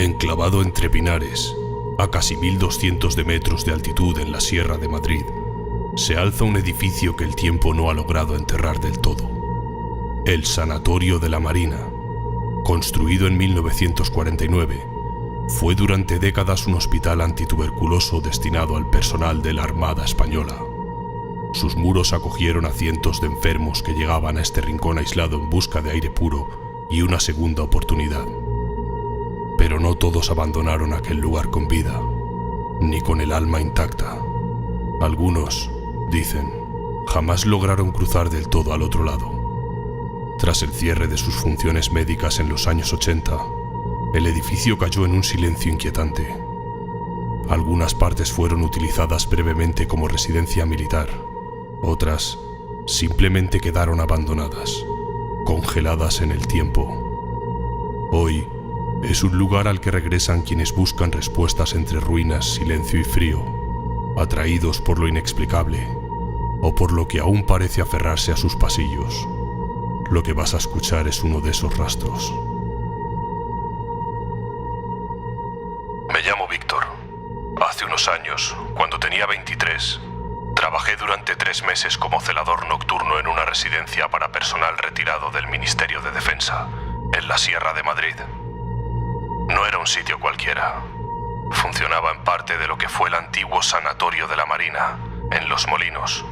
Enclavado entre pinares, a casi 1200 de metros de altitud en la Sierra de Madrid, se alza un edificio que el tiempo no ha logrado enterrar del todo. El Sanatorio de la Marina, construido en 1949, fue durante décadas un hospital antituberculoso destinado al personal de la Armada Española. Sus muros acogieron a cientos de enfermos que llegaban a este rincón aislado en busca de aire puro y una segunda oportunidad. Pero no todos abandonaron aquel lugar con vida, ni con el alma intacta. Algunos, dicen, jamás lograron cruzar del todo al otro lado. Tras el cierre de sus funciones médicas en los años 80, el edificio cayó en un silencio inquietante. Algunas partes fueron utilizadas brevemente como residencia militar, otras simplemente quedaron abandonadas, congeladas en el tiempo. Hoy es un lugar al que regresan quienes buscan respuestas entre ruinas, silencio y frío, atraídos por lo inexplicable o por lo que aún parece aferrarse a sus pasillos. Lo que vas a escuchar es uno de esos rastros. Me llamo Víctor. Hace unos años, cuando tenía 23, trabajé durante 3 meses como celador nocturno en una residencia para personal retirado del Ministerio de Defensa, en la Sierra de Madrid. No era un sitio cualquiera. Funcionaba en parte de lo que fue el antiguo Sanatorio de la Marina, en Los Molinos,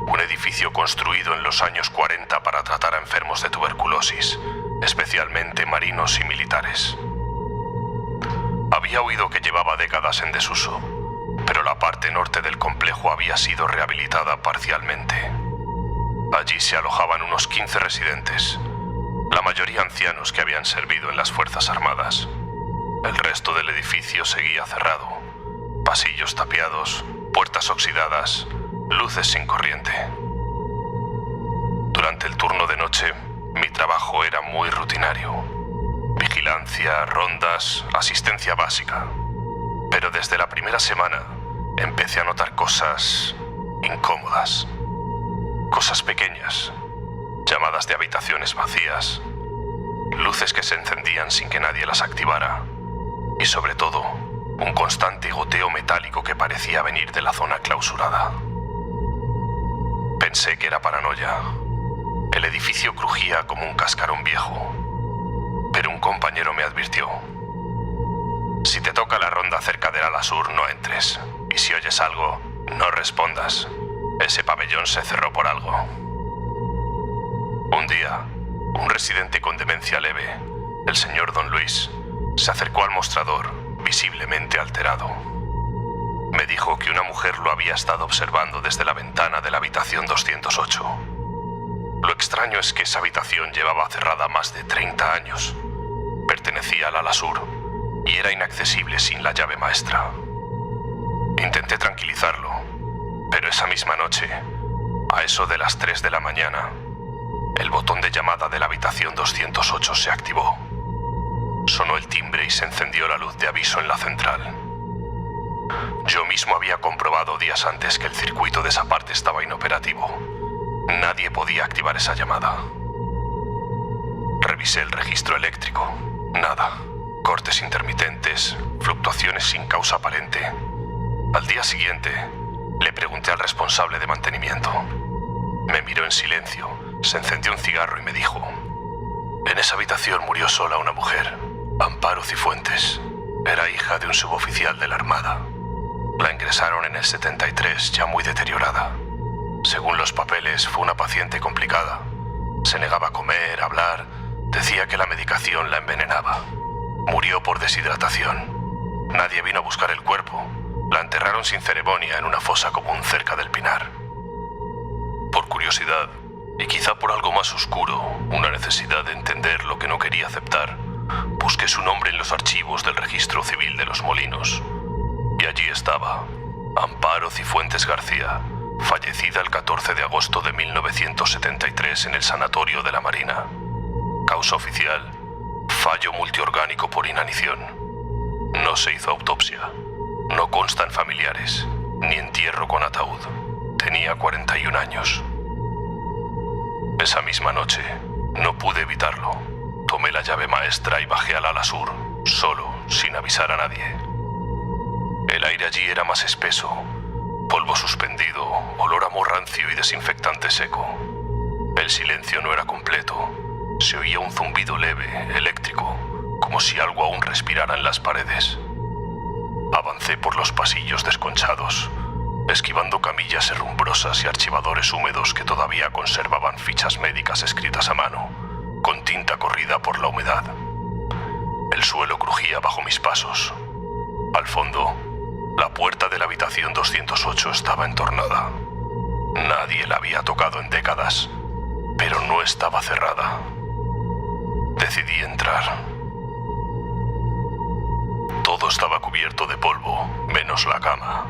un edificio construido en los años 40 para tratar a enfermos de tuberculosis, especialmente marinos y militares. Había oído que llevaba décadas en desuso, pero la parte norte del complejo había sido rehabilitada parcialmente. Allí se alojaban unos 15 residentes, la mayoría ancianos que habían servido en las Fuerzas Armadas. El resto del edificio seguía cerrado, pasillos tapiados, puertas oxidadas, luces sin corriente. Durante el turno de noche, mi trabajo era muy rutinario. Vigilancia, rondas, asistencia básica. Pero desde la primera semana empecé a notar cosas incómodas. Cosas pequeñas, llamadas de habitaciones vacías, luces que se encendían sin que nadie las activara. Y sobre todo, un constante goteo metálico que parecía venir de la zona clausurada. Pensé que era paranoia. El edificio crujía como un cascarón viejo. Pero un compañero me advirtió: si te toca la ronda cerca del ala sur, no entres. Y si oyes algo, no respondas. Ese pabellón se cerró por algo. Un día, un residente con demencia leve, el señor Don Luis, se acercó al mostrador, visiblemente alterado. Me dijo que una mujer lo había estado observando desde la ventana de la habitación 208. Lo extraño es que esa habitación llevaba cerrada más de 30 años. Pertenecía al ala sur y era inaccesible sin la llave maestra. Intenté tranquilizarlo, pero esa misma noche, a eso de las 3 de la mañana, el botón de llamada de la habitación 208 se activó. Sonó el timbre y se encendió la luz de aviso en la central. Yo mismo había comprobado días antes que el circuito de esa parte estaba inoperativo. Nadie podía activar esa llamada. Revisé el registro eléctrico. Nada. Cortes intermitentes, fluctuaciones sin causa aparente. Al día siguiente, le pregunté al responsable de mantenimiento. Me miró en silencio, se encendió un cigarro y me dijo: en esa habitación murió sola una mujer, Amparo Cifuentes. Era hija de un suboficial de la Armada. La ingresaron en el 73, ya muy deteriorada. Según los papeles, fue una paciente complicada. Se negaba a comer, a hablar, decía que la medicación la envenenaba. Murió por deshidratación. Nadie vino a buscar el cuerpo. La enterraron sin ceremonia en una fosa común cerca del Pinar. Por curiosidad, y quizá por algo más oscuro, una necesidad de entender lo que no quería aceptar, busqué su nombre en los archivos del Registro Civil de Los Molinos. Y allí estaba: Amparo Cifuentes García, fallecida el 14 de agosto de 1973 en el Sanatorio de la Marina. Causa oficial: fallo multiorgánico por inanición. No se hizo autopsia. No constan familiares, ni entierro con ataúd. Tenía 41 años. Esa misma noche, no pude evitarlo. Tomé la llave maestra y bajé al ala sur, solo, sin avisar a nadie. El aire allí era más espeso, polvo suspendido, olor a moho rancio y desinfectante seco. El silencio no era completo. Se oía un zumbido leve, eléctrico, como si algo aún respirara en las paredes. Avancé por los pasillos desconchados, esquivando camillas herrumbrosas y archivadores húmedos que todavía conservaban fichas médicas escritas a mano, con tinta corrida por la humedad. El suelo crujía bajo mis pasos. Al fondo, la puerta de la habitación 208 estaba entornada. Nadie la había tocado en décadas, pero no estaba cerrada. Decidí entrar. Todo estaba cubierto de polvo, menos la cama.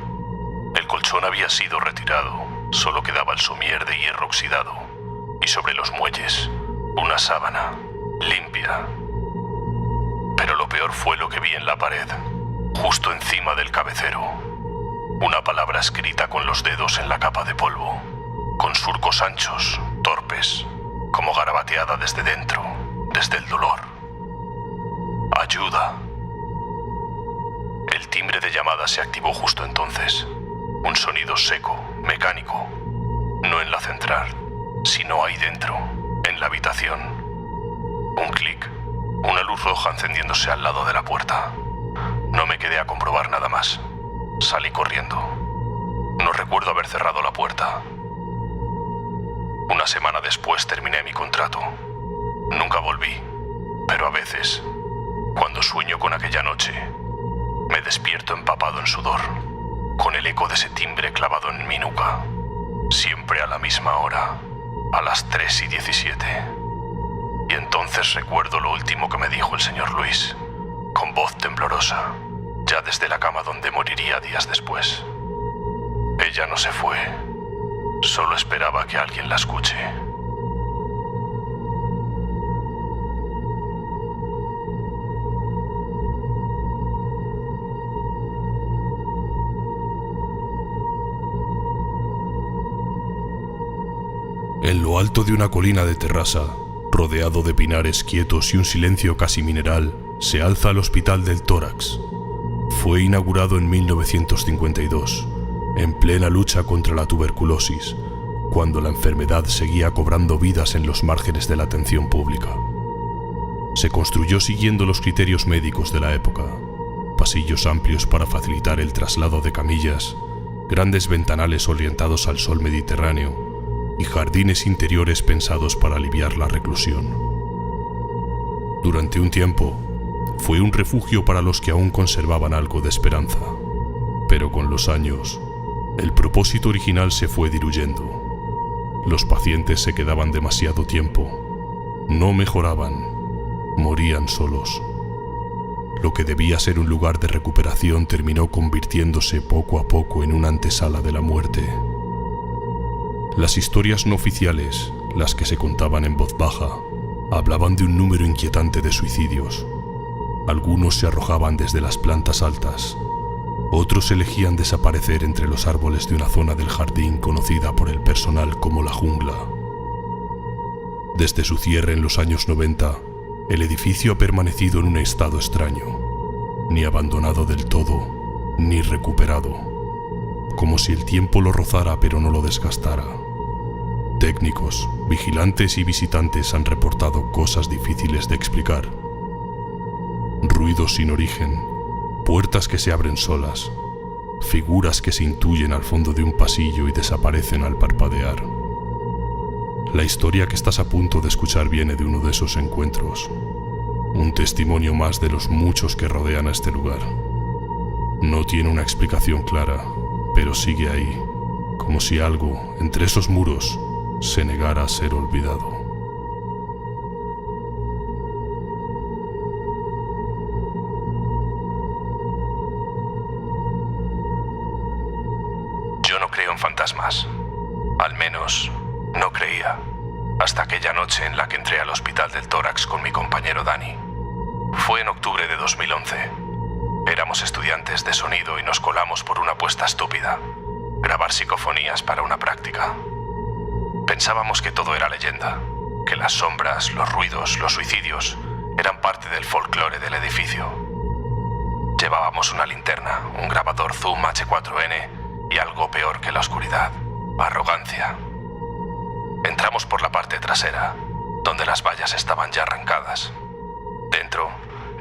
El colchón había sido retirado, solo quedaba el somier de hierro oxidado, y sobre los muelles, una sábana, limpia. Pero lo peor fue lo que vi en la pared, justo encima del cabecero. Una palabra escrita con los dedos en la capa de polvo, con surcos anchos, torpes, como garabateada desde dentro, desde el dolor. Ayuda. El timbre de llamada se activó justo entonces. Un sonido seco, mecánico. No en la central, sino ahí dentro, en la habitación. Un clic, una luz roja encendiéndose al lado de la puerta. No me quedé a comprobar nada más. Salí corriendo. No recuerdo haber cerrado la puerta. Una semana después terminé mi contrato. Nunca volví, pero a veces, cuando sueño con aquella noche, me despierto empapado en sudor, con el eco de ese timbre clavado en mi nuca, siempre a la misma hora, a las 3:17. Y entonces recuerdo lo último que me dijo el señor Luis, con voz temblorosa, ya desde la cama donde moriría días después. Ella no se fue, solo esperaba que alguien la escuche. En lo alto de una colina de terraza, rodeado de pinares quietos y un silencio casi mineral, se alza el Hospital del Tórax. Fue inaugurado en 1952, en plena lucha contra la tuberculosis, cuando la enfermedad seguía cobrando vidas en los márgenes de la atención pública. Se construyó siguiendo los criterios médicos de la época: pasillos amplios para facilitar el traslado de camillas, grandes ventanales orientados al sol Mediterráneo y jardines interiores pensados para aliviar la reclusión. Durante un tiempo, fue un refugio para los que aún conservaban algo de esperanza, pero con los años, el propósito original se fue diluyendo. Los pacientes se quedaban demasiado tiempo, no mejoraban, morían solos. Lo que debía ser un lugar de recuperación terminó convirtiéndose poco a poco en una antesala de la muerte. Las historias no oficiales, las que se contaban en voz baja, hablaban de un número inquietante de suicidios. Algunos se arrojaban desde las plantas altas, otros elegían desaparecer entre los árboles de una zona del jardín conocida por el personal como la jungla. Desde su cierre en los años 90, el edificio ha permanecido en un estado extraño, ni abandonado del todo, ni recuperado, como si el tiempo lo rozara pero no lo desgastara. Técnicos, vigilantes y visitantes han reportado cosas difíciles de explicar. Ruidos sin origen, puertas que se abren solas, figuras que se intuyen al fondo de un pasillo y desaparecen al parpadear. La historia que estás a punto de escuchar viene de uno de esos encuentros, un testimonio más de los muchos que rodean a este lugar. No tiene una explicación clara, pero sigue ahí, como si algo, entre esos muros, se negara a ser olvidado. Yo no creo en fantasmas. Al menos, no creía. Hasta aquella noche en la que entré al Hospital del Tórax con mi compañero Dani. Fue en octubre de 2011. Éramos estudiantes de sonido y nos colamos por una apuesta estúpida: grabar psicofonías para una práctica. Pensábamos que todo era leyenda, que las sombras, los ruidos, los suicidios eran parte del folclore del edificio. Llevábamos una linterna, un grabador Zoom H4n y algo peor que la oscuridad: arrogancia. Entramos por la parte trasera, donde las vallas estaban ya arrancadas. Dentro,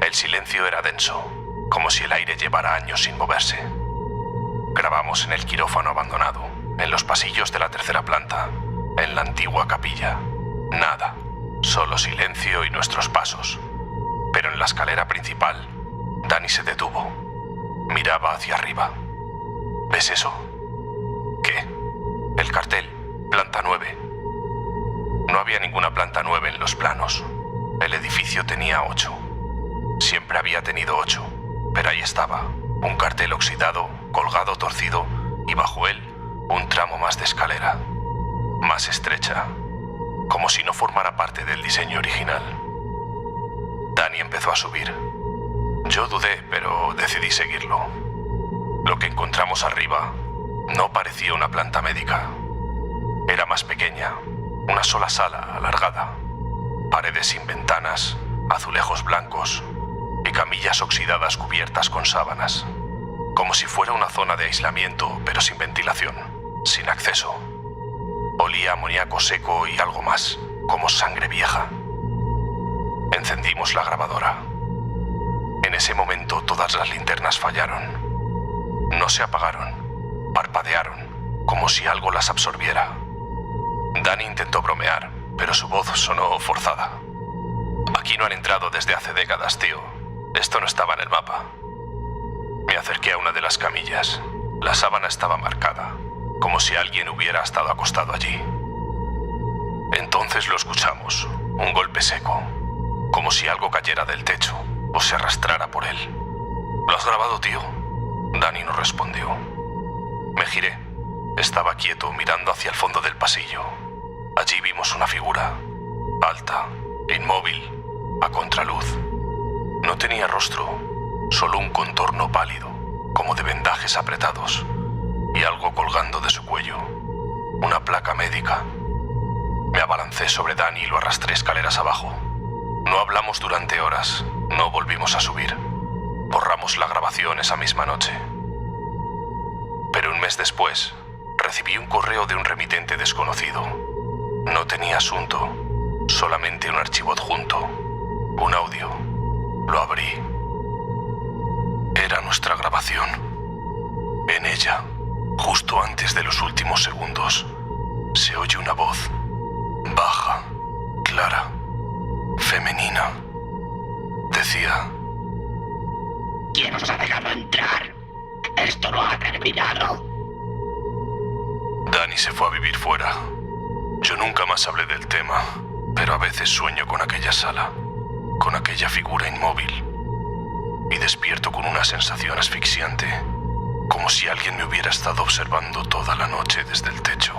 el silencio era denso, como si el aire llevara años sin moverse. Grabamos en el quirófano abandonado, en los pasillos de la tercera planta, en la antigua capilla. Nada, solo silencio y nuestros pasos. Pero en la escalera principal, Dani se detuvo. Miraba hacia arriba. ¿Ves eso? ¿Qué? El cartel, planta 9. No había ninguna planta 9 en los planos. El edificio tenía 8. Siempre había tenido 8, pero ahí estaba, un cartel oxidado, colgado torcido, y bajo él, un tramo más de escalera, más estrecha, como si no formara parte del diseño original. Dani empezó a subir. Yo dudé, pero decidí seguirlo. Lo que encontramos arriba no parecía una planta médica. Era más pequeña, una sola sala alargada, paredes sin ventanas, azulejos blancos y camillas oxidadas cubiertas con sábanas, como si fuera una zona de aislamiento, pero sin ventilación, sin acceso. Olía a amoníaco seco y algo más, como sangre vieja. Encendimos la grabadora. En ese momento todas las linternas fallaron. No se apagaron, parpadearon, como si algo las absorbiera. Dani intentó bromear, pero su voz sonó forzada. Aquí no han entrado desde hace décadas, tío. Esto no estaba en el mapa. Me acerqué a una de las camillas. La sábana estaba marcada, como si alguien hubiera estado acostado allí. Entonces lo escuchamos, un golpe seco, como si algo cayera del techo o se arrastrara por él. ¿Lo has grabado, tío? Dani no respondió. Me giré. Estaba quieto, mirando hacia el fondo del pasillo. Allí vimos una figura, alta, inmóvil, a contraluz. No tenía rostro, solo un contorno pálido, como de vendajes apretados, y algo colgando de su cuello, una placa médica. Me abalancé sobre Dani y lo arrastré escaleras abajo. No hablamos durante horas, no volvimos a subir. Borramos la grabación esa misma noche. Pero un mes después, recibí un correo de un remitente desconocido. No tenía asunto, solamente un archivo adjunto, un audio. Lo abrí. Era nuestra grabación. En ella, justo antes de los últimos segundos, se oye una voz, baja, clara, femenina. Decía: ¿Quién os ha dejado entrar? Esto no ha terminado. Dani se fue a vivir fuera. Yo nunca más hablé del tema, pero a veces sueño con aquella sala, con aquella figura inmóvil, y despierto con una sensación asfixiante, como si alguien me hubiera estado observando toda la noche desde el techo.